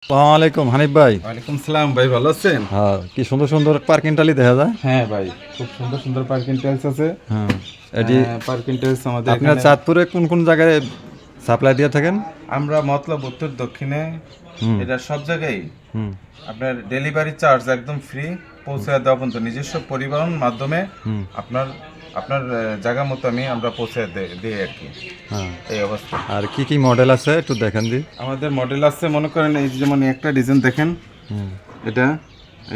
আসসালামু আলাইকুম হানিফ ভাই। ওয়ালাইকুম সালাম ভাই, ভালো আছেন? হ্যাঁ, কি সুন্দর সুন্দর পার্কিং টালি দেখা যায়। হ্যাঁ ভাই, খুব সুন্দর সুন্দর পার্কিং টাইলস আছে। হ্যাঁ, এটি পার্কিং টাইলস আমাদের আপনার এখানে চাঁদপুরে কোন কোন জায়গায় সাপ্লাই দিয়ে থাকেন? আমরা মতলব উত্তর দক্ষিণে এটা সব জায়গায় হুম আপনার ডেলিভারি চার্জ একদম ফ্রি পৌঁছে দেওয়া পর্যন্ত নিজস্ব পরিবহন মাধ্যমে হুম আপনার আপনার জায়গা মতো আমরা পৌঁছে দিই আর কি। হ্যাঁ, এই অবস্থা। আর কি কি মডেল আছে একটু দেখেন দি। আমাদের মডেল আছে, মনে করেন এই যেমন একটা ডিজাইন দেখেন, হুম এটা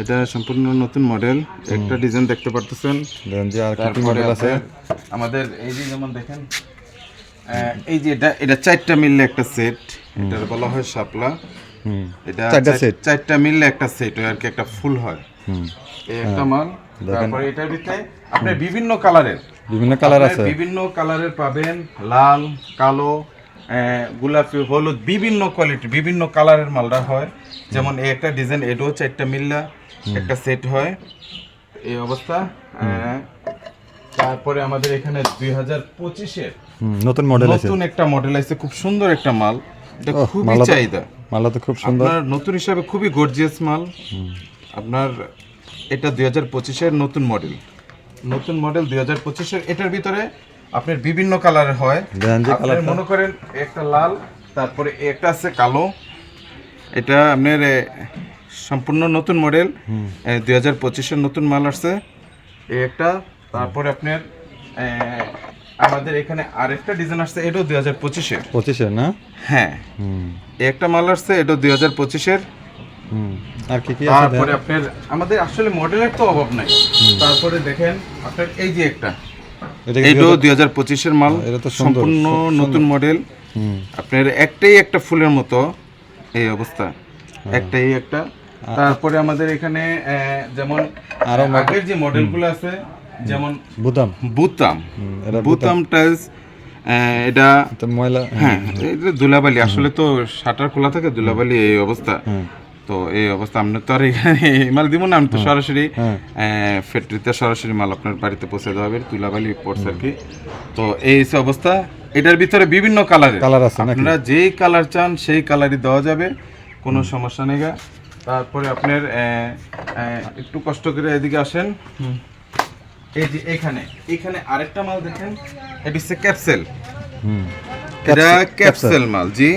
এটা সম্পূর্ণ নতুন মডেল। একটা ডিজাইন দেখতে পারতেছেন। দেখেন দি আর কি কি তারপরে মডেল আছে। আমাদের এই যে যেমন দেখেন, এই যে এটা 4টা মিললে একটা সেট, এটা বলা হয় শাপলা। হুম এটা চারটা সেট। 4টা মিললে একটা সেট হয় আর কি, একটা ফুল হয়। হুম এই একটা মাল। দেখেন। তারপরে এটার ভিতরে আপনি বিভিন্ন কালারের বিভিন্ন কালার আছে। বিভিন্ন কালারের পাবেন, লাল, কালো, গোলাপি, হলুদ, বিভিন্ন কোয়ালিটি বিভিন্ন কালারের মালটা হয়। যেমন এই একটা ডিজাইন, এটাও 4টা মিললা একটা সেট হয়। এই অবস্থা। তারপরে আমাদের এখানে 2025-এর নতুন মডেল আছে। নতুন একটা মডেল আছে, খুব সুন্দর একটা মাল। এটা ওহ, খুবই মালটা তো- চাহিদা। মালটা তো খুব সুন্দর। আপনার নতুন হিসাবে খুবই গর্জিয়াস মাল। আপনার এটা 2025-এর নতুন মডেল। নতুন মডেল 2025-এর। এটার ভিতরে আপনার বিভিন্ন কালারের হয়। দেখেন যে আপনার কালারটা। মনে করেন একটা লাল, তারপরে একটা আছে কালো। এটা আপনার সম্পূর্ণ নতুন মডেল। 2025-এর নতুন মাল আসছে এই একটা। তারপরে আপনার আমাদের এখানে আরেকটা ডিজাইন আসছে, এটাও 2025-এর। 25-এর না? হ্যাঁ, হুম এই একটা মাল আসছে, এটাও 2025-এর। হুম আর কি কি আছে? তারপরে আপনার আমাদের আসলে মডেলের তো অভাব নাই। তারপরে দেখেন আপনার এই যে একটা, এটা কি এটাও 2025-এর মাল, এটা তো সুন্দর, সম্পূর্ণ নতুন মডেল। হুম আপনার একটাই একটা ফুলের মতো এই অবস্থা, একটাই একটা। তারপরে আমাদের এখানে যেমন আরো আগের যে মডেলগুলো আছে, যেমন বুদাম। বুতাম, এটা বুতাম টাইলস, এটা তো ময়লা। হ্যাঁ, এটা ধুলাবালি। আসলে তো শাটার খোলা থাকে, ধুলাবালি এই অবস্থা। হ্যাঁ তো এই অবস্থা আপনি তো আর এখানে এই মাল দিব না, আমি তো সরাসরি হ্যাঁ। ফ্যাক্টরিতে সরাসরি মাল আপনার বাড়িতে পৌঁছে দেওয়া হবে। তুলাবালি পড়ছে আর কি। তো এই হচ্ছে অবস্থা। এটার ভিতরে বিভিন্ন কালারের কালার আছে নাকি? আপনারা যেই কালার চান সেই কালারই দেওয়া যাবে, কোনো সমস্যা নেই গা। তারপরে আপনার একটু কষ্ট করে এদিকে আসেন। এই যে এখানে এখানে আরেকটা মাল দেখেন, এটা হচ্ছে ক্যাপসেল। হুম এটা ক্যাপসেল মাল, জি।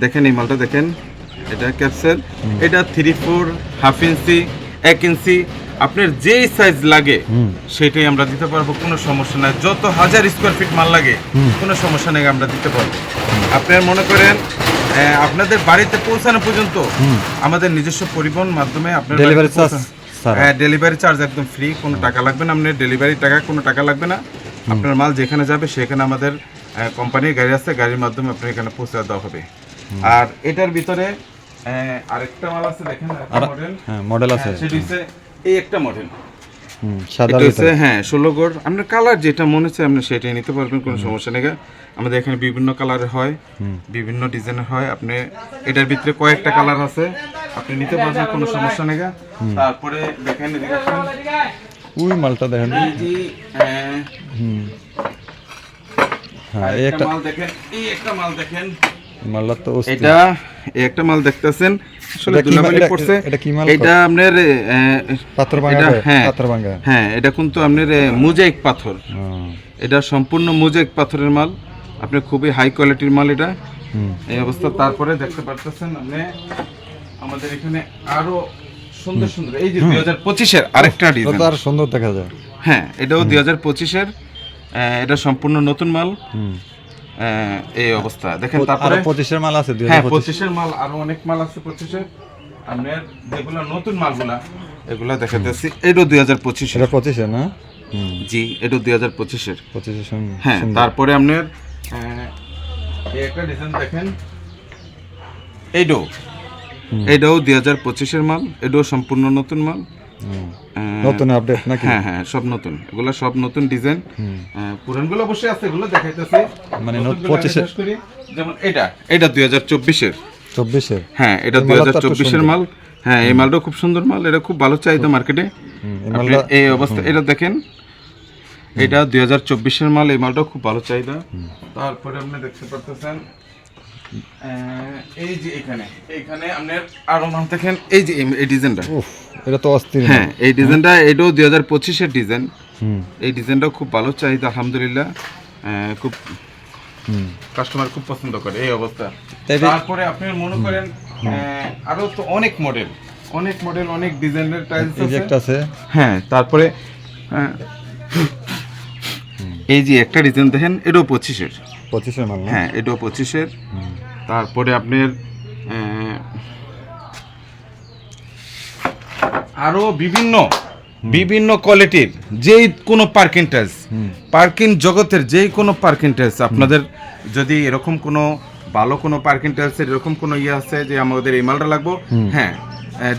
দেখেন এই মালটা দেখেন, এটা ক্যাপসেল। এটা 3/4, হাফ ইঞ্চি, 1 ইঞ্চি, আপনার যেই সাইজ লাগে সেটাই আমরা দিতে পারবো, কোনো সমস্যা নাই। যত 1000 স্কোয়ার ফিট মাল লাগে কোনো সমস্যা নেই, আমরা দিতে পারবো। আপনার মনে করেন আপনাদের বাড়িতে পৌঁছানো পর্যন্ত আমাদের নিজস্ব পরিবহন মাধ্যমে আপনার ডেলিভারি চার্জ। হ্যাঁ, ডেলিভারি চার্জ একদম ফ্রি, কোনো টাকা লাগবে না। আপনার ডেলিভারি টাকা কোনো টাকা লাগবে না। আপনার মাল যেখানে যাবে সেখানে আমাদের কোম্পানির গাড়ি আছে, গাড়ির মাধ্যমে আপনার এখানে পৌঁছে দেওয়া হবে। আর এটার ভিতরে আরেকটা মাল আছে, দেখেন একটা মডেল। হ্যাঁ মডেল আছে। সেটা হচ্ছে এই একটা মডেল। সাদা এটা হচ্ছে হ্যাঁ 16 গোড়। আপনার কালার যেটা মনে হচ্ছে আপনি সেটাই নিতে পারবেন, কোনো সমস্যা নেই। আমাদের এখানে বিভিন্ন কালারের হয়, বিভিন্ন ডিজাইনের হয়। আপনি এটার ভিতরে কয়েকটা কালার আছে, আপনি নিতে পারবেন, কোনো সমস্যা নেই। তারপরে দেখেন এদিকে আসেন। ওই মালটা দেখেন। এই যে হুম হ্যাঁ, এই একটা একটা মাল দেখেন, এই একটা মাল দেখেন। মালটা তো অস্থির। এটা এই একটা মাল দেখতেছেন, আসলে এটা কি ধুলাবালি এটা- পড়ছে। এটা কি মাল? এটা আপনার পাথর ভাঙা। এটা হ্যাঁ পাথর ভাঙা। হ্যাঁ, এটা কিন্তু আপনার মোজাইক পাথর। এটা সম্পূর্ণ মোজাইক পাথরের মাল, আপনার খুবই হাই কোয়ালিটির মাল এটা। এই অবস্থা। তারপরে দেখতে পারতেছেন আপনি আমাদের এখানে আরো সুন্দর সুন্দর, এই যে 2025-এর আরেকটা ডিজাইন। তো আর সুন্দর দেখা যায়। হ্যাঁ, এটাও 2025-এর। এটা সম্পূর্ণ নতুন মাল। এই অবস্থা দেখেন। তারপরে 25-এর মাল আছে। হ্যাঁ, 25-এর মাল আরো অনেক মাল আছে। 25-এর আপনার যেগুলো নতুন মালগুলা এগুলা দেখাতেছি। এটাও 2025-এর। এটা 25-এর না? জি, এটাও 2025-এর। 25-এর। হ্যাঁ, তারপরে আপনার এই একটা ডিজাইন দেখেন, এটাও 2025-এর মাল। এটাও সম্পূর্ণ নতুন মাল। নতুন আপডেট নাকি? হ্যাঁ হ্যাঁ, সব নতুন, এগুলো সব নতুন ডিজাইন। পুরানগুলো অবশ্যই আছে, এগুলো দেখাইতেছি। মানে নতুনগুলো 25-এর। শেষ করি। যেমন এটা 2024-এর। 24-এর। হ্যাঁ, এটা 2024-এর মাল। হ্যাঁ, এই মালটা খুব সুন্দর মাল, এটা খুব ভালো চাহিদা মার্কেটে। এই অবস্থা। এটা দেখেন, এটা 2024-এর মাল, এই মালটাও খুব ভালো চাহিদা। তারপরে আপনি দেখতে পারতেছেন এই যে এখানে আপনার আরো মাল দেখেন, এই যে এই ডিজাইনটা, উফ, এটা তো অস্থির। হ্যাঁ এই ডিজাইনটা, এটাও 2025-এর ডিজাইন। হুম এই ডিজাইনটাও খুব ভালো চাহিদা আলহামদুলিল্লাহ, খুব হুম কাস্টমার খুব পছন্দ করে এই অবস্থা। তাই- তারপরে আপনি মনে করেন আরো তো অনেক মডেল, অনেক ডিজাইনের টাইলস এই যে আছে। একটা আছে। হ্যাঁ তারপরে এই যে একটা ডিজাইন দেখেন, এটাও 25-এর। 25-এর মাল না? হ্যাঁ এটাও 25-এর। হুম। তারপরে আপনার আরো বিভিন্ন কোয়ালিটির যেই কোনো পার্কিং টাইলস, পার্কিং জগতের যেই কোনো পার্কিং টাইলস, আপনাদের যদি এরকম কোনো ভালো কোনো পার্কিং টাইলসের এরকম কোনো ইয়ে আছে যে আমাদের এই মালটা লাগবো, হ্যাঁ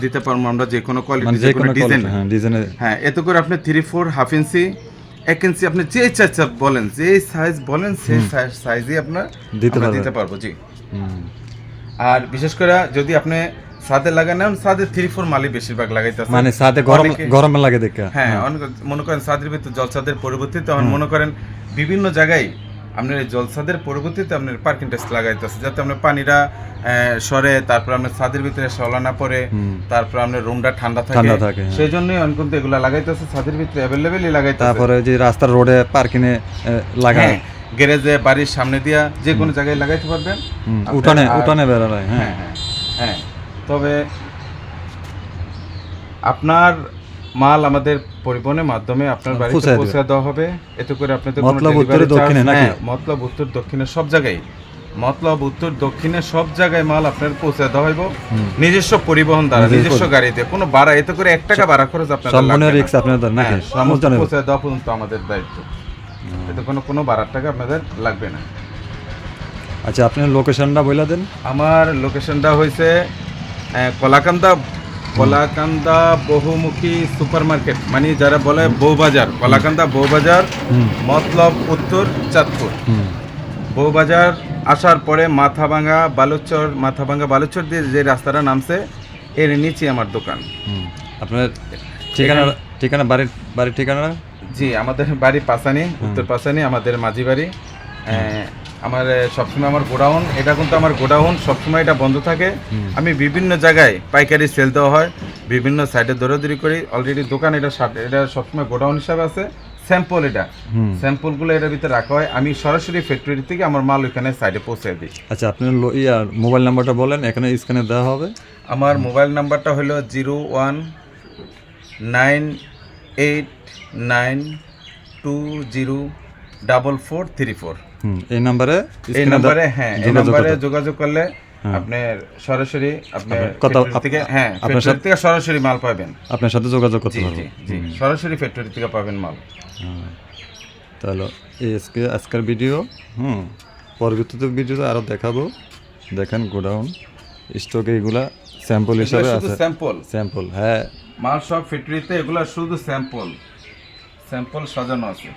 দিতে পারবো আমরা, যে কোনো কোয়ালিটি, মানে যে কোনো ডিজাইন। হ্যাঁ ডিজাইনের। হ্যাঁ এতে করে আপনি 3/4 হাফ ইঞ্চি 1 ইঞ্চি আপনি যে চাইছে বলেন, যে সাইজ বলেন সেই সাইজই আপনার দিতে পারবো জি। হুম আর বিশেষ করে যদি আপনি ছাদে লাগান, ছাদে 3/4 মালই বেশিরভাগ লাগাইতেছে, মানে সাথে গরম লাগে দেখে। হ্যাঁ অনেক মনে করেন ছাদের ভিতর জলছাদের পরিবর্তিতে তখন মনে করেন বিভিন্ন জায়গায় আপনার এই জলছাদের পরিবর্তিতে আপনার পার্কিং টেস্ট লাগাইতেছে, যাতে আপনার পানিটা সরে, তারপর আপনার ছাদের ভিতরে শলা না পড়ে, তারপর আপনার রুমটা ঠান্ডা থাকে, সেই জন্যই কিন্তু এগুলো লাগাইতেছে ছাদের ভিতরে অ্যাভেলেবেলই লাগাইতেছে। তারপরে যে রাস্তার রোডে পার্কিং এ লাগায়, গ্যারেজে, বাড়ির সামনে দিয়া যে কোনো জায়গায় লাগাইতে পারবেন, উঠানে বেরোয়। হ্যাঁ হ্যাঁ তবে আপনার মাল আমাদের পরিবহনের মাধ্যমে আপনার বাড়িতে পৌঁছে দেওয়া হবে। এতে করে আপনাদের কোনো ডেলিভারি চার্জ, হ্যাঁ মতলব উত্তর দক্ষিণে সব জায়গায়, মতলব উত্তর দক্ষিণে সব জায়গায় মাল আপনার পৌঁছে দেওয়া হইব নিজস্ব পরিবহন দ্বারা, নিজস্ব গাড়িতে, কোনো ভাড়া, এতে করে 1 টাকা ভাড়া খরচ আপনাদের লাগবে না। রিস্ক আপনাদের নাকি? সমস্ত পৌঁছে দেওয়া পর্যন্ত আমাদের দায়িত্ব, এতে কোনো ভাড়ার টাকা আপনাদের লাগবে না। আচ্ছা আপনার লোকেশনটা বলে দেন। আমার লোকেশনটা হয়েছে কলাকান্দা বহুমুখী সুপার মার্কেট, মানে যারা বলে বউবাজার, কলাকান্দা বউবাজার, মতলব উত্তর চাঁদপুর। বউবাজার আসার পরে মাথাভাঙ্গা বালুচর দিয়ে যে রাস্তাটা নামছে এর নিচে আমার দোকান। আপনার ঠিকানা বাড়ির ঠিকানা? জি আমাদের বাড়ি পাসানি, উত্তর পাসানি, আমাদের মাঝি বাড়ি। আমার সবসময় আমার গোডাউন, এটা কিন্তু আমার গোডাউন সবসময় এটা বন্ধ থাকে। আমি বিভিন্ন জায়গায় পাইকারি সেল দেওয়া হয়, বিভিন্ন সাইডে দৌড়াদৌড়ি করি। অলরেডি দোকান এটা সবসময় গোডাউন হিসাবে আছে। স্যাম্পল স্যাম্পলগুলো এটার ভিতরে রাখা হয়, আমি সরাসরি ফ্যাক্টরি থেকে আমার মাল ওইখানে সাইডে পৌঁছে দিই। আচ্ছা আপনার মোবাইল নাম্বারটা বলেন, এখানে স্ক্যানে দেওয়া হবে। আমার মোবাইল নাম্বারটা হলো 019892044434। এই নাম্বারে হ্যাঁ এই নাম্বারে যোগাযোগ করলে আপনার সরাসরি আপনার ফ্যাক্টরি থেকে সরাসরি মাল পাবেন, আপনার সাথে যোগাযোগ করতে পারবেন। জি সরাসরি ফ্যাক্টরি থেকে পাবেন মাল। তাহলে আজকের ভিডিও পরবর্তীতে ভিডিওতে আরো দেখাবো। দেখেন গোডাউন স্টকে এগুলা স্যাম্পল হিসাবে আছে, স্যাম্পল হ্যাঁ মাল সব ফ্যাক্টরিতে এগুলা শুধু স্যাম্পল সাজানো আছে।